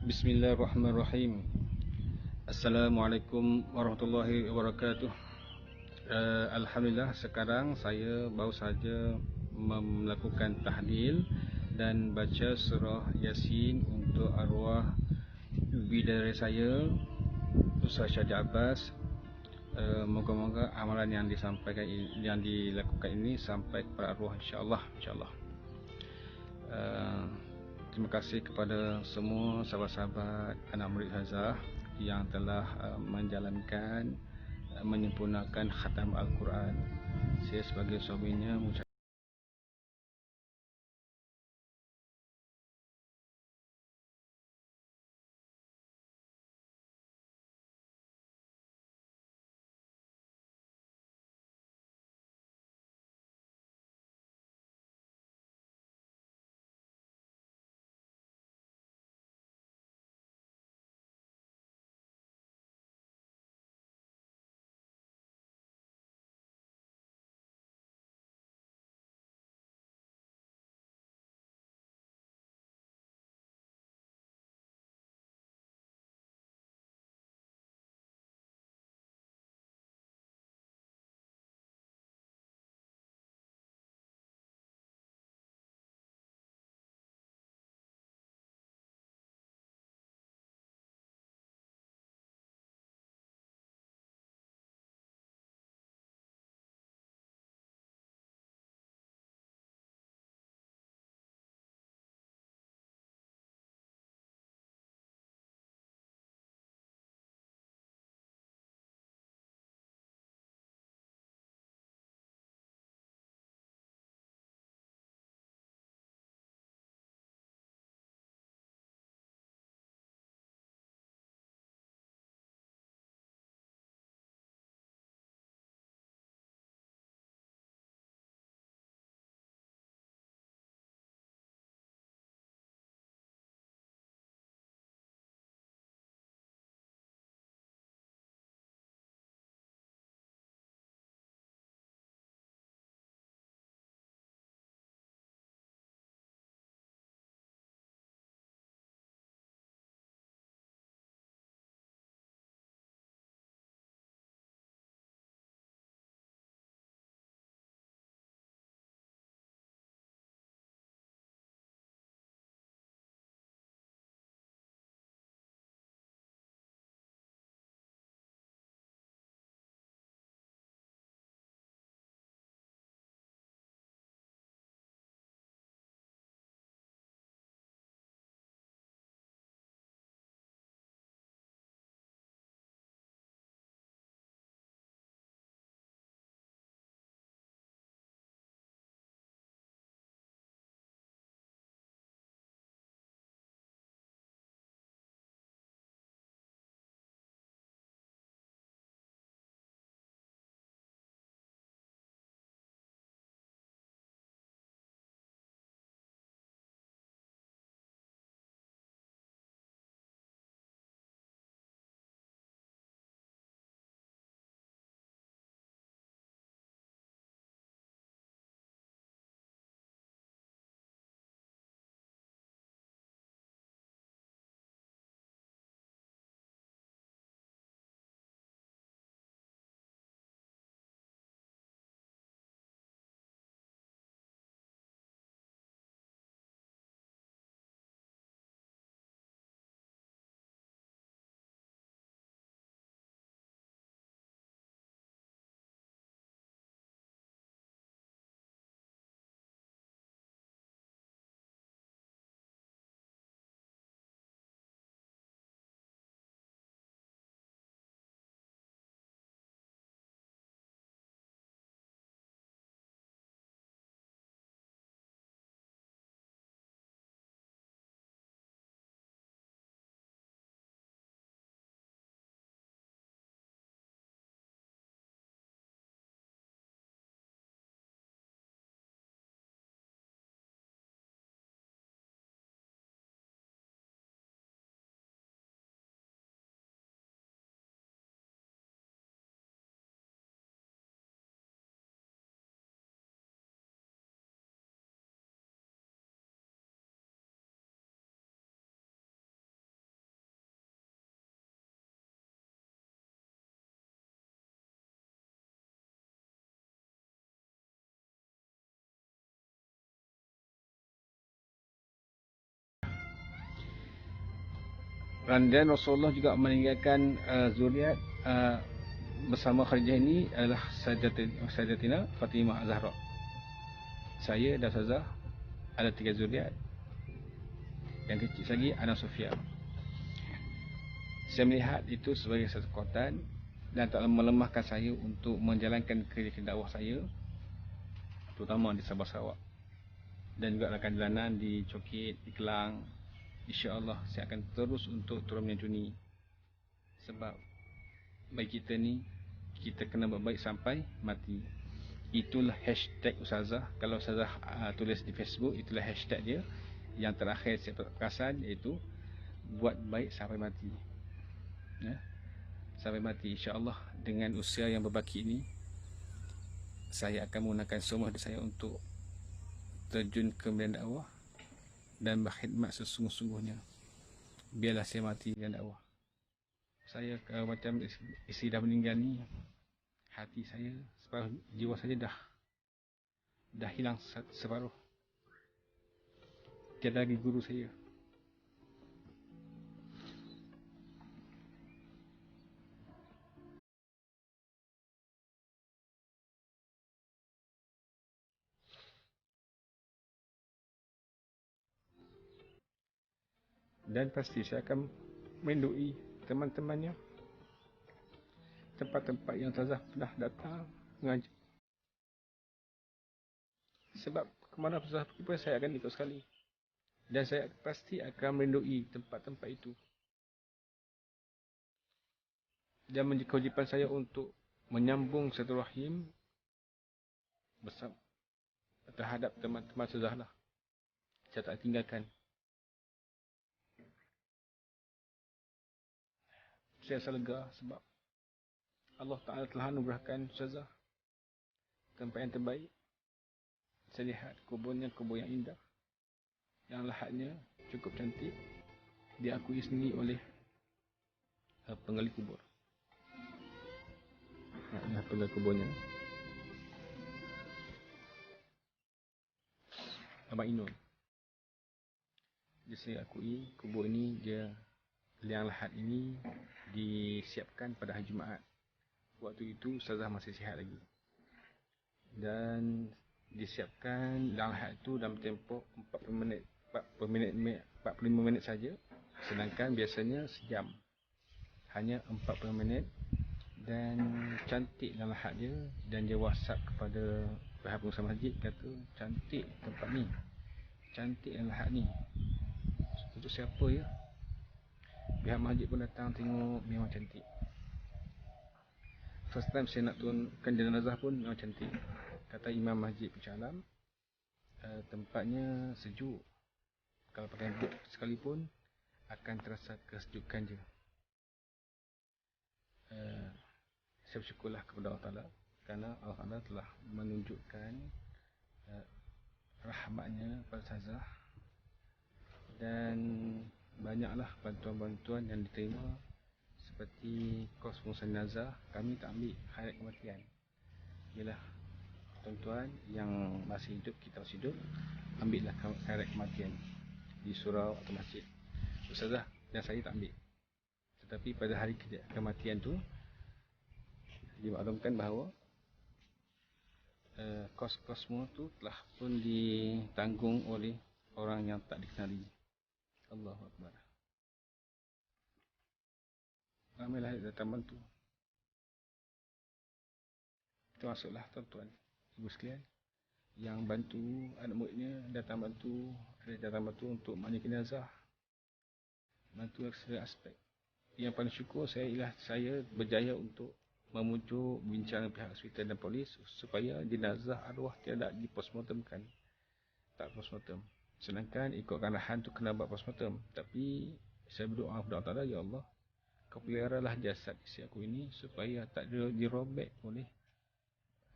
Bismillahirrahmanirrahim. Assalamualaikum warahmatullahi wabarakatuh. Alhamdulillah, sekarang saya baru saja melakukan tahlil dan baca surah Yasin untuk arwah bidara saya, Ustaz Syahdi Abbas. Moga-moga amalan yang dilakukan ini sampai kepada arwah, insya-Allah. Terima kasih kepada semua sahabat-sahabat anak murid Hazah yang telah menjalankan, menyempurnakan khatam Al-Quran. Saya sebagai suaminya mengucapkan Dan Rasulullah juga meninggalkan zuriat bersama Khadijah ini adalah Sayyidatina Fatimah Az-Zahra. Saya dan Ustazah ada 3 zuriat. Yang kecil lagi Ana Sofia. Saya melihat itu sebagai satu kekuatan dan tak melemahkan saya untuk menjalankan kerja dakwah saya, terutama di Sabah Sarawak dan juga rakan jalanan di Cokit, di Kelang. InsyaAllah saya akan terus untuk turun menyantuni. Sebab bagi kita ni, kita kena berbaik sampai mati. Itulah hashtag Ustazah. Kalau Ustazah tulis di Facebook, itulah hashtag dia. Yang terakhir saya perasan iaitu buat baik sampai mati. Ya? Sampai mati, insyaAllah. Dengan usia yang berbaki ini, saya akan menggunakan semua hidup saya untuk terjun ke medan dakwah dan berkhidmat sesungguh-sungguhnya. Biarlah saya mati dengan dakwah. Saya macam isteri dah meninggal ni, hati saya separuh, jiwa saya dah hilang separuh. Tiada lagi guru saya. Dan pasti saya akan merindui teman-temannya, tempat-tempat yang Ustazah pernah datang mengajar. Sebab kemana Ustazah pergi pun saya akan ikut sekali. Dan saya pasti akan merindui tempat-tempat itu. Dan menjadi kewajipan saya untuk menyambung silaturahim bersama terhadap teman-teman Ustazah lah. Saya tak tinggalkan. Saya rasa lega sebab Allah Ta'ala telah anugerahkan Ustazah tempat yang terbaik. Saya lihat kuburnya kubur yang indah, yang lahatnya cukup cantik, diakui sendiri oleh penggali kubur. Ini penggali kuburnya, Abang Inul. Jadi saya akui kubur ini, dia liang lahat ini disiapkan pada hari Jumaat. Waktu itu Ustazah masih sihat lagi. Dan disiapkan liang lahat itu dalam tempoh 45 minit saja. Sedangkan biasanya sejam. Hanya 45 minit. Dan cantik liang lahat dia. Dan dia WhatsApp kepada pihak pengusaha masjid, kata cantik tempat ni, cantik liang lahat ni. Untuk siapa ya? Pihak masjid pun datang tengok, memang cantik. First time saya nak turunkan jenazah pun memang cantik. Kata Imam Masjid Pucalam, tempatnya sejuk. Kalau pakai boot sekalipun akan terasa kesejukan je. Saya bersyukurlah kepada Allah Ta'ala kerana Allah Ta'ala telah menunjukkan rahmatnya pada Ustazah. Dan banyaklah bantuan-bantuan yang diterima, seperti kos pengurusan jenazah. Kami tak ambil khairat kematian. Ialah tuan-tuan yang masih hidup, kita masih hidup, ambillah khairat kematian di surau atau masjid. Ustazah dan saya tak ambil. Tetapi pada hari kematian tu dimaklumkan bahawa kos-kos semua tu telah pun ditanggung oleh orang yang tak dikenali. Allahu Akbar. Ramailah datang bantu. Termasuklah tuan-tuan, ibu sekalian yang bantu anak muridnya, datang bantu. Ada datang bantu untuk mandikan jenazah, bantu segala aspek. Yang paling syukur saya ialah saya berjaya untuk memujuk bincang pihak hospital dan polis supaya jenazah arwah tidak dipostmortemkan. Tak postmortem. Sedangkan ikutkan arahan tu kena buat postmortem. Tapi saya berdoa kepada Allah Ta'ala, ya Allah, kau peliharalah jasad isteri aku ini supaya tak dirobek oleh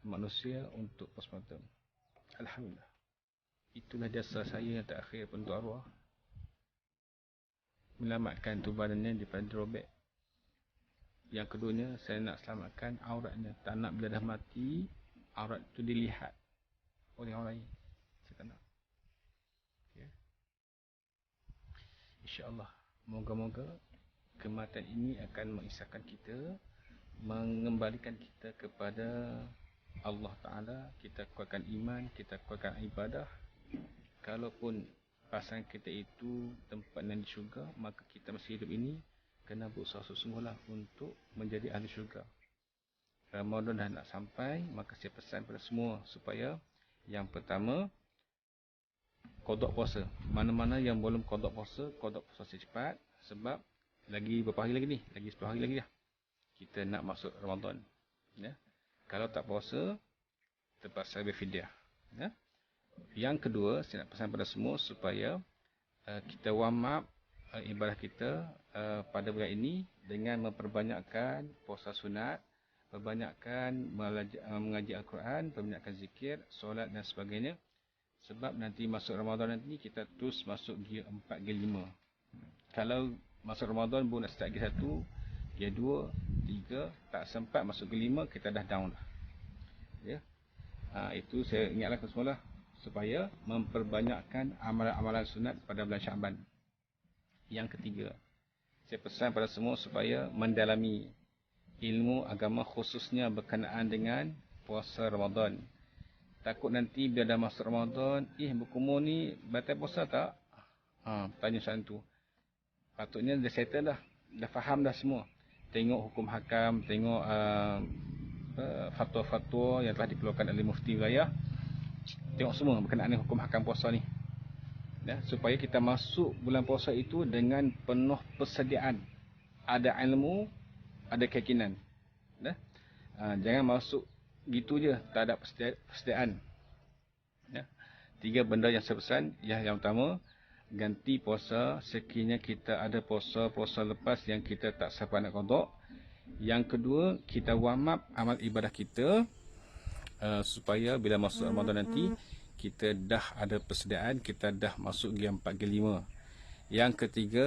manusia untuk postmortem. Alhamdulillah. Itulah jasa saya yang terakhir untuk arwah, menyelamatkan tubuh badannya daripada dirobek. Yang keduanya, saya nak selamatkan auratnya. Tak nak bila dah mati, aurat itu dilihat oleh orang lain. Saya tak nak. Okay. InsyaAllah, moga-moga kematian ini akan mengisahkan kita, mengembalikan kita kepada Allah Ta'ala. Kita kuatkan iman, kita kuatkan ibadah. Kalaupun pasangan kita itu tempatnya di syurga, maka kita masih hidup ini kena berusaha sungguh-sungguhlah untuk menjadi ahli syurga. Ramadan dah nak sampai, maka saya pesan pada semua supaya yang pertama, qada puasa. Mana-mana yang belum qada puasa secepat, sebab lagi berapa hari lagi ni? Lagi 10 hari lagi dah kita nak masuk Ramadan. Ya. Kalau tak puasa, terpaksa berfidyah. Ya. Yang kedua, saya nak pesan pada semua supaya kita warm up ibadah kita pada bulan ini dengan memperbanyakkan puasa sunat, perbanyakkan mengaji Al-Quran, perbanyakkan zikir, solat dan sebagainya. Sebab nanti masuk Ramadan nanti kita terus masuk gear 4, gear 5. Kalau masuk Ramadan pun nak start gear 1, gear 2, 3, tak sempat masuk gear 5, kita dah down dah. Ya. Itu saya ingatlah ke semua lah, supaya memperbanyakkan amalan-amalan sunat pada bulan Syaban. Yang ketiga, saya pesan pada semua supaya mendalami ilmu agama khususnya berkenaan dengan puasa Ramadan. Takut nanti bila dah masuk Ramadan, berkumur ni batal puasa tak? Tanya soalan tu. Patutnya dah settle dah. Dah faham dah semua. Tengok hukum hakam, tengok fatwa-fatwa yang telah dikeluarkan oleh mufti wilayah. Tengok semua berkenaan dengan hukum hakam puasa ni. Ya, supaya kita masuk bulan puasa itu dengan penuh persediaan. Ada ilmu, ada keyakinan. Ya? Jangan masuk gitu je, tak ada persediaan. Ya. 3 benda yang saya pesan. Yang pertama, ganti puasa sekiranya kita ada puasa lepas yang kita tak sempat nak qada. Yang kedua, kita warm up amal ibadah kita supaya bila masuk Ramadan nanti kita dah ada persediaan, kita dah masuk gear 4, gear 5. Yang ketiga,